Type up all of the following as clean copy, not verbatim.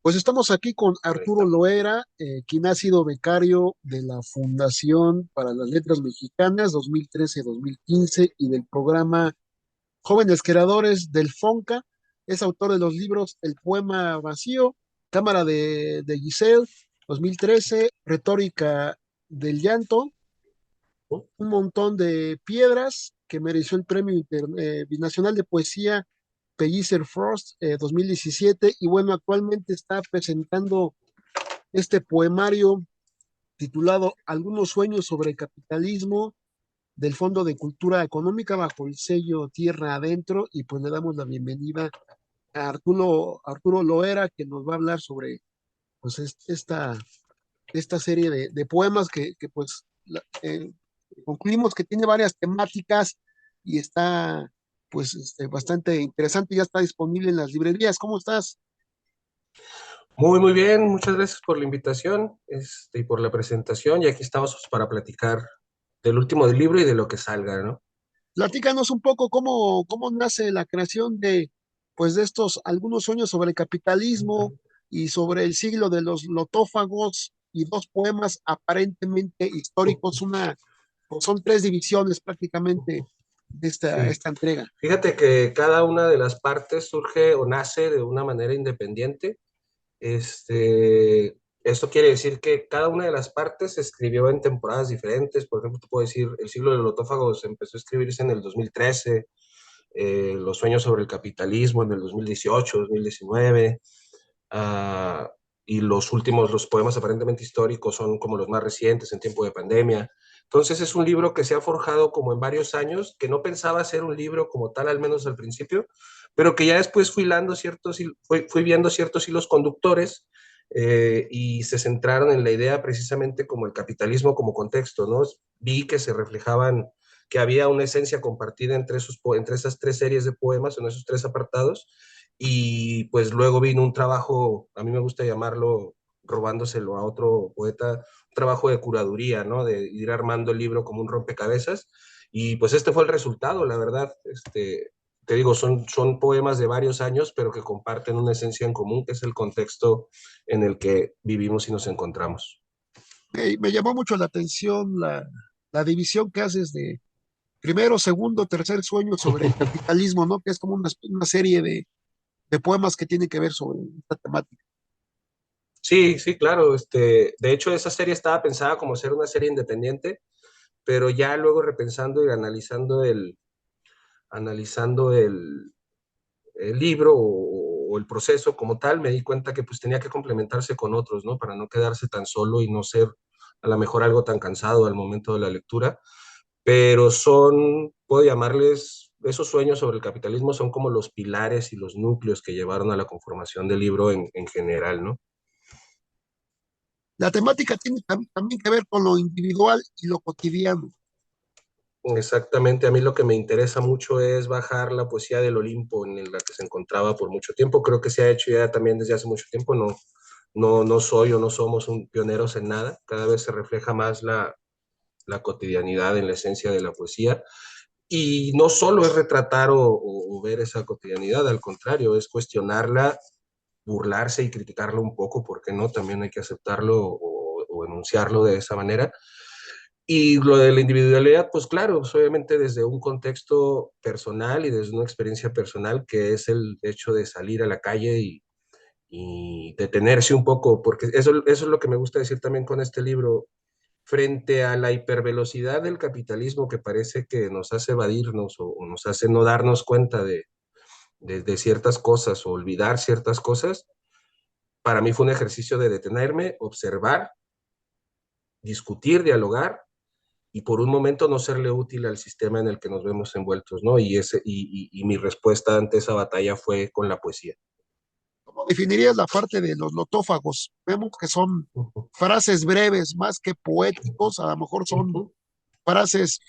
Pues estamos aquí con Arturo Correcto. Loera, quien ha sido becario de la Fundación para las Letras Mexicanas 2013-2015 y del programa Jóvenes Creadores del FONCA. Es autor de los libros El Poema Vacío, Cámara de Giselle 2013, Retórica del Llanto, un montón de piedras que mereció el Premio Binacional de Poesía Pellicer Frost 2017 y bueno, actualmente está presentando este poemario titulado Algunos sueños sobre el capitalismo del Fondo de Cultura Económica bajo el sello Tierra Adentro y pues le damos la bienvenida a Arturo Loera que nos va a hablar sobre pues esta serie de poemas que pues concluimos que tiene varias temáticas y está pues bastante interesante, ya está disponible en las librerías. ¿Cómo estás? Muy, muy bien. Muchas gracias por la invitación, y por la presentación. Y aquí estamos pues, para platicar del último del libro y de lo que salga, ¿no? Platícanos un poco cómo nace la creación pues de estos algunos sueños sobre el capitalismo y sobre el siglo de los lotófagos y dos poemas aparentemente históricos, pues son tres divisiones prácticamente de Sí. esta entrega. Fíjate que cada una de las partes surge o nace de una manera independiente. Esto quiere decir que cada una de las partes se escribió en temporadas diferentes. Por ejemplo, te puedo decir, el siglo de los lotófagos empezó a escribirse en el 2013, Los sueños sobre el capitalismo en el 2018, 2019. ah, y los últimos, los poemas aparentemente históricos son como los más recientes en tiempo de pandemia. Entonces es un libro que se ha forjado como en varios años, que no pensaba ser un libro como tal, al menos al principio, pero que ya después fui viendo ciertos hilos conductores, y se centraron en la idea precisamente como el capitalismo como contexto, ¿no? Vi que se reflejaban, que había una esencia compartida entre esas tres series de poemas, en esos tres apartados, y pues luego vino un trabajo, a mí me gusta llamarlo, robándoselo a otro poeta, un trabajo de curaduría, ¿no? De ir armando el libro como un rompecabezas. Y pues este fue el resultado, la verdad. Te digo, son poemas de varios años, pero que comparten una esencia en común, que es el contexto en el que vivimos y nos encontramos. Me llamó mucho la atención la división que haces de primero, segundo, tercer sueño sobre el capitalismo, ¿no? Que es como una serie de poemas que tienen que ver sobre esta temática. Sí, sí, claro. De hecho, esa serie estaba pensada como ser una serie independiente, pero ya luego repensando y analizando el libro o el proceso como tal, me di cuenta que pues tenía que complementarse con otros, ¿no? Para no quedarse tan solo y no ser a lo mejor algo tan cansado al momento de la lectura, pero puedo llamarles, esos sueños sobre el capitalismo son como los pilares y los núcleos que llevaron a la conformación del libro en general, ¿no? La temática tiene también que ver con lo individual y lo cotidiano. Exactamente, a mí lo que me interesa mucho es bajar la poesía del Olimpo en la que se encontraba por mucho tiempo. Creo que se ha hecho ya también desde hace mucho tiempo. No soy o no somos pioneros en nada. Cada vez se refleja más la cotidianidad en la esencia de la poesía. Y no solo es retratar o ver esa cotidianidad, al contrario, es cuestionarla, burlarse y criticarla un poco, porque no, también hay que aceptarlo o enunciarlo de esa manera. Y lo de la individualidad, pues claro, pues obviamente desde un contexto personal y desde una experiencia personal, que es el hecho de salir a la calle y detenerse un poco, porque eso es lo que me gusta decir también con este libro, frente a la hipervelocidad del capitalismo que parece que nos hace evadirnos o nos hace no darnos cuenta de ciertas cosas o olvidar ciertas cosas. Para mí fue un ejercicio de detenerme, observar, discutir, dialogar y por un momento no serle útil al sistema en el que nos vemos envueltos, ¿no? Y mi respuesta ante esa batalla fue con la poesía. ¿Cómo definirías la parte de los lotófagos? Vemos que son Uh -huh. frases breves, más que poéticos, a lo mejor Uh son -huh.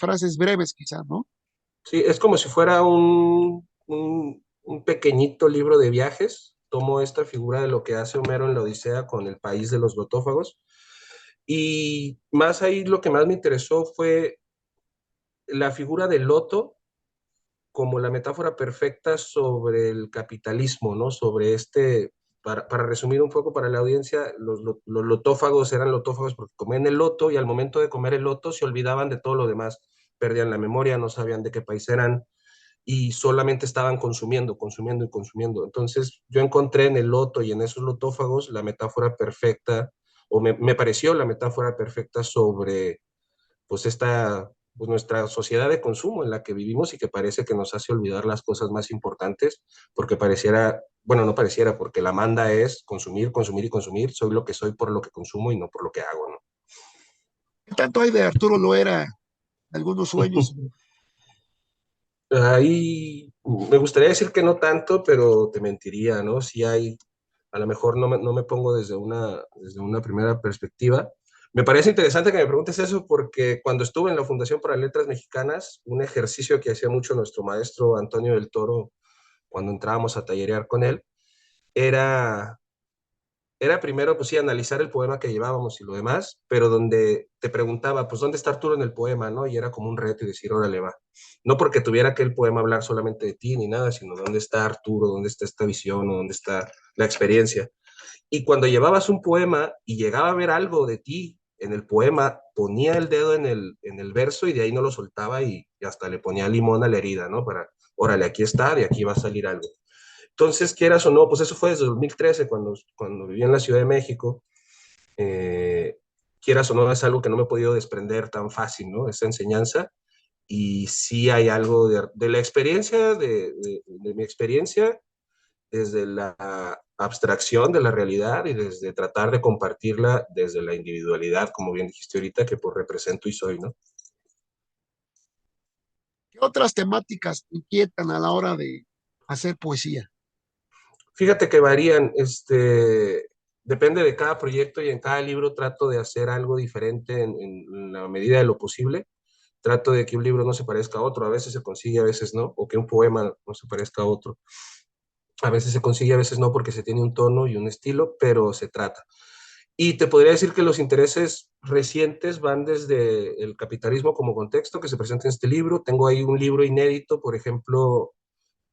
frases breves quizás, ¿no? Sí, es como si fuera un pequeñito libro de viajes. Tomo esta figura de lo que hace Homero en la Odisea con el país de los lotófagos. Y más ahí lo que más me interesó fue la figura del loto como la metáfora perfecta sobre el capitalismo, ¿no? Sobre para resumir un poco para la audiencia, los lotófagos eran lotófagos porque comían el loto y al momento de comer el loto se olvidaban de todo lo demás, perdían la memoria, no sabían de qué país eran y solamente estaban consumiendo, consumiendo y consumiendo. Entonces yo encontré en el loto y en esos lotófagos la metáfora perfecta, o me pareció la metáfora perfecta sobre pues pues nuestra sociedad de consumo en la que vivimos y que parece que nos hace olvidar las cosas más importantes, porque pareciera, bueno, no pareciera, porque la manda es consumir, consumir y consumir, soy lo que soy por lo que consumo y no por lo que hago, ¿no? ¿Qué tanto hay de Arturo Loera? Algunos sueños. Ahí me gustaría decir que no tanto, pero te mentiría, ¿no? Si hay, a lo mejor no me pongo desde una primera perspectiva. Me parece interesante que me preguntes eso porque cuando estuve en la Fundación para Letras Mexicanas, un ejercicio que hacía mucho nuestro maestro Antonio del Toro cuando entrábamos a tallerear con él, era era primero, pues sí, analizar el poema que llevábamos y lo demás, pero donde te preguntaba, pues, ¿dónde está Arturo en el poema, no? Y era como un reto y decir, órale, va. No porque tuviera que el poema hablar solamente de ti ni nada, sino dónde está Arturo, dónde está esta visión o dónde está la experiencia. Y cuando llevabas un poema y llegaba a ver algo de ti en el poema, ponía el dedo en el verso y de ahí no lo soltaba y hasta le ponía limón a la herida, ¿no? Para, órale, aquí está, de aquí va a salir algo. Entonces, quieras o no, pues eso fue desde 2013, cuando viví en la Ciudad de México. Eh, Quieras o no, es algo que no me he podido desprender tan fácil, ¿no? Esa enseñanza. Y sí hay algo de la experiencia, de mi experiencia, desde la abstracción de la realidad y desde tratar de compartirla desde la individualidad, como bien dijiste ahorita, que pues represento y soy, ¿no? ¿Qué otras temáticas te inquietan a la hora de hacer poesía? Fíjate que varían, depende de cada proyecto y en cada libro trato de hacer algo diferente en la medida de lo posible. Trato de que un libro no se parezca a otro, a veces se consigue, a veces no, o que un poema no se parezca a otro. A veces se consigue, a veces no, porque se tiene un tono y un estilo, pero se trata. Y te podría decir que los intereses recientes van desde el capitalismo como contexto que se presenta en este libro. Tengo ahí un libro inédito, por ejemplo,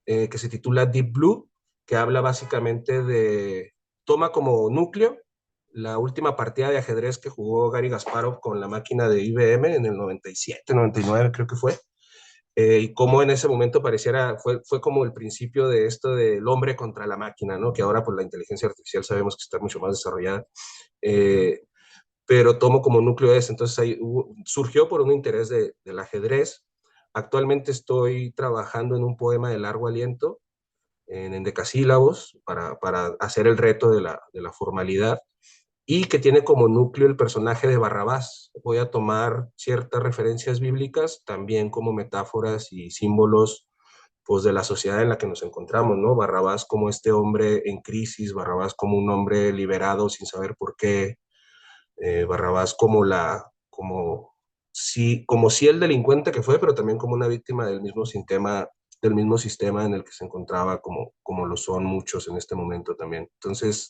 que se titula Deep Blue, que habla básicamente toma como núcleo la última partida de ajedrez que jugó Gary Kasparov con la máquina de IBM en el 97, 99 creo que fue, y cómo en ese momento fue como el principio de esto del hombre contra la máquina, ¿no? Que ahora por la inteligencia artificial sabemos que está mucho más desarrollada, eh, pero tomo como núcleo ese, entonces surgió por un interés del ajedrez. Actualmente estoy trabajando en un poema de largo aliento, en endecasílabos, para hacer el reto de la formalidad, y que tiene como núcleo el personaje de Barrabás. Voy a tomar ciertas referencias bíblicas, también como metáforas y símbolos pues, de la sociedad en la que nos encontramos, ¿no? Barrabás como este hombre en crisis, Barrabás como un hombre liberado sin saber por qué, Barrabás como si el delincuente que fue, pero también como una víctima del mismo sistema en el que se encontraba, como lo son muchos en este momento también. Entonces,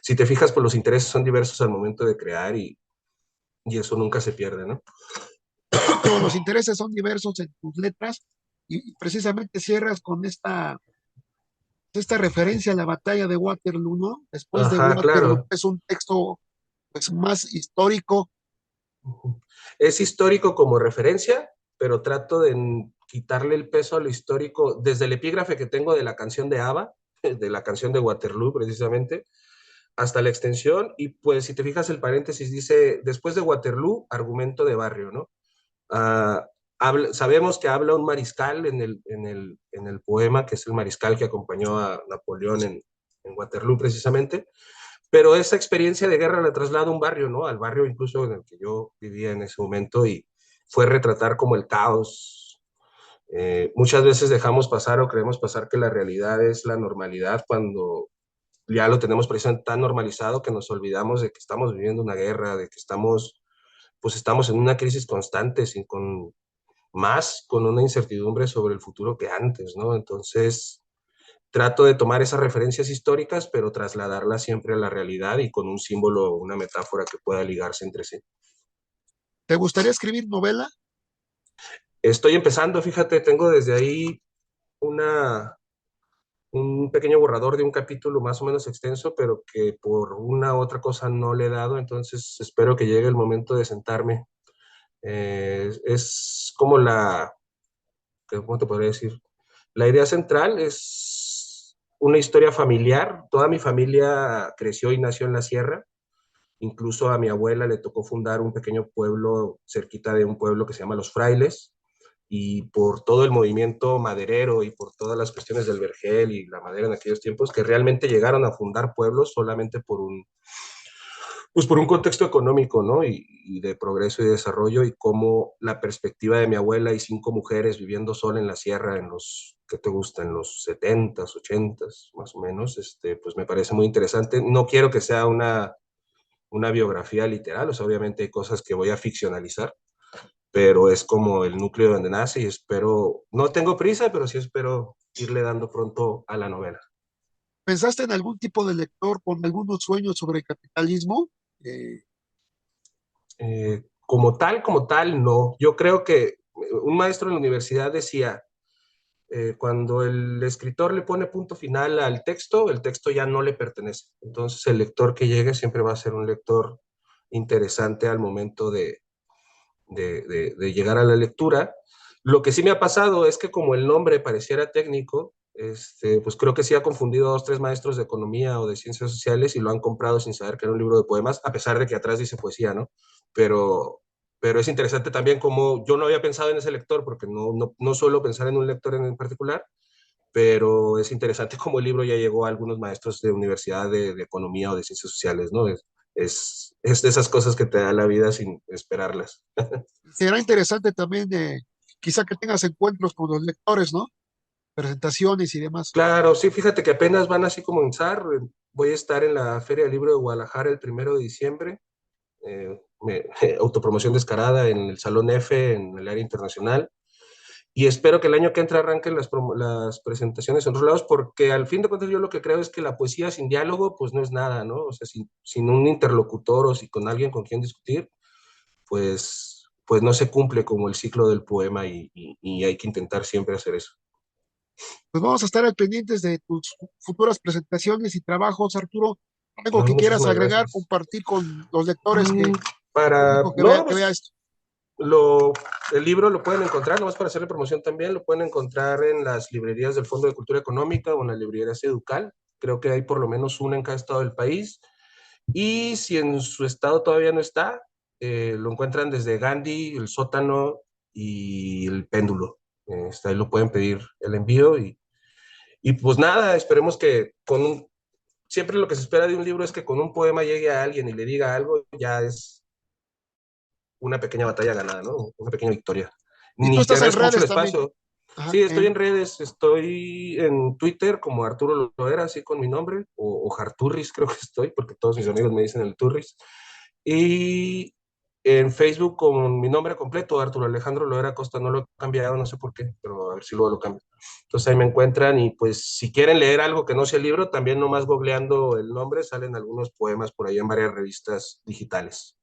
si te fijas, pues los intereses son diversos al momento de crear y eso nunca se pierde, ¿no? De hecho, los intereses son diversos en tus letras y precisamente cierras con esta referencia a la batalla de Waterloo, ¿no? Después de Ajá, Waterloo claro. es un texto pues, más histórico. Es histórico como referencia, pero trato de quitarle el peso a lo histórico desde el epígrafe que tengo de la canción de ABBA, de la canción de Waterloo precisamente, hasta la extensión. Y pues si te fijas el paréntesis dice, después de Waterloo, argumento de barrio, ¿no? Uh, sabemos que habla un mariscal en el poema, que es el mariscal que acompañó a Napoleón en Waterloo precisamente, pero esa experiencia de guerra la traslada a un barrio, ¿no? Al barrio incluso en el que yo vivía en ese momento y fue retratar como el caos. Muchas veces dejamos pasar o creemos pasar que la realidad es la normalidad cuando ya lo tenemos precisamente tan normalizado que nos olvidamos de que estamos viviendo una guerra, de que pues estamos en una crisis constante, con una incertidumbre sobre el futuro que antes, ¿no? Entonces, trato de tomar esas referencias históricas, pero trasladarlas siempre a la realidad y con un símbolo, una metáfora que pueda ligarse entre sí. ¿Te gustaría escribir novela? Estoy empezando, fíjate, tengo desde ahí una, un pequeño borrador de un capítulo más o menos extenso, pero que por una u otra cosa no le he dado, entonces espero que llegue el momento de sentarme. Es como ¿cómo te podría decir? La idea central es una historia familiar. Toda mi familia creció y nació en la sierra. Incluso a mi abuela le tocó fundar un pequeño pueblo cerquita de un pueblo que se llama Los Frailes, y por todo el movimiento maderero y por todas las cuestiones del vergel y la madera en aquellos tiempos, que realmente llegaron a fundar pueblos solamente pues por un contexto económico, ¿no? Y de progreso y desarrollo, y cómo la perspectiva de mi abuela y 5 mujeres viviendo sola en la sierra en los, ¿qué te gusta? En los 70s, 80s, más o menos, pues me parece muy interesante. No quiero que sea una biografía literal, o sea, obviamente hay cosas que voy a ficcionalizar, pero es como el núcleo donde nace y espero, no tengo prisa, pero sí espero irle dando pronto a la novela. ¿Pensaste en algún tipo de lector con algunos sueños sobre capitalismo? Como tal, no. Yo creo que un maestro en la universidad decía, cuando el escritor le pone punto final al texto, el texto ya no le pertenece. Entonces el lector que llegue siempre va a ser un lector interesante al momento de llegar a la lectura. Lo que sí me ha pasado es que como el nombre pareciera técnico, pues creo que sí ha confundido a 2, 3 maestros de economía o de ciencias sociales y lo han comprado sin saber que era un libro de poemas, a pesar de que atrás dice poesía, ¿no? Pero, pero es interesante también como yo no había pensado en ese lector, porque no suelo pensar en un lector en particular, pero es interesante como el libro ya llegó a algunos maestros de universidad de economía o de ciencias sociales, ¿no? Es de esas cosas que te da la vida sin esperarlas. Será interesante también, quizá que tengas encuentros con los lectores, ¿no? Presentaciones y demás. Claro, sí, fíjate que apenas van así como en zar. Voy a estar en la Feria del Libro de Guadalajara el 1 de diciembre. Autopromoción descarada en el Salón F, en el área internacional. Y espero que el año que entra arranquen las presentaciones en otros lados, porque al fin de cuentas yo lo que creo es que la poesía sin diálogo, pues no es nada, ¿no? O sea, sin un interlocutor o si con alguien con quien discutir, pues no se cumple como el ciclo del poema y hay que intentar siempre hacer eso. Pues vamos a estar al pendientes de tus futuras presentaciones y trabajos, Arturo. Algo No, que quieras muchísimas agregar, gracias. compartir con los lectores, que Mm, el Para, público no, que vea pues esto. Lo, el libro lo pueden encontrar, nomás para hacerle promoción también, lo pueden encontrar en las librerías del Fondo de Cultura Económica o en las librerías Educal. Creo que hay por lo menos una en cada estado del país. Y si en su estado todavía no está, lo encuentran desde Gandhi, el Sótano y el Péndulo. Ahí lo pueden pedir el envío y pues nada, esperemos que siempre lo que se espera de un libro es que con un poema llegue a alguien y le diga algo, ya es una pequeña batalla ganada, ¿no? Una pequeña victoria. Y tú Ni te estás en agradezco mucho el redes también. espacio. Ajá, Sí, estoy en redes, estoy en Twitter como Arturo Loera, así con mi nombre, o Jarturris creo que estoy, porque todos mis amigos me dicen el Turris. Y en Facebook con mi nombre completo, Arturo Alejandro Loera Costa, no lo he cambiado, no sé por qué, pero a ver si luego lo cambio. Entonces ahí me encuentran y pues si quieren leer algo que no sea el libro, también nomás googleando el nombre salen algunos poemas por ahí en varias revistas digitales.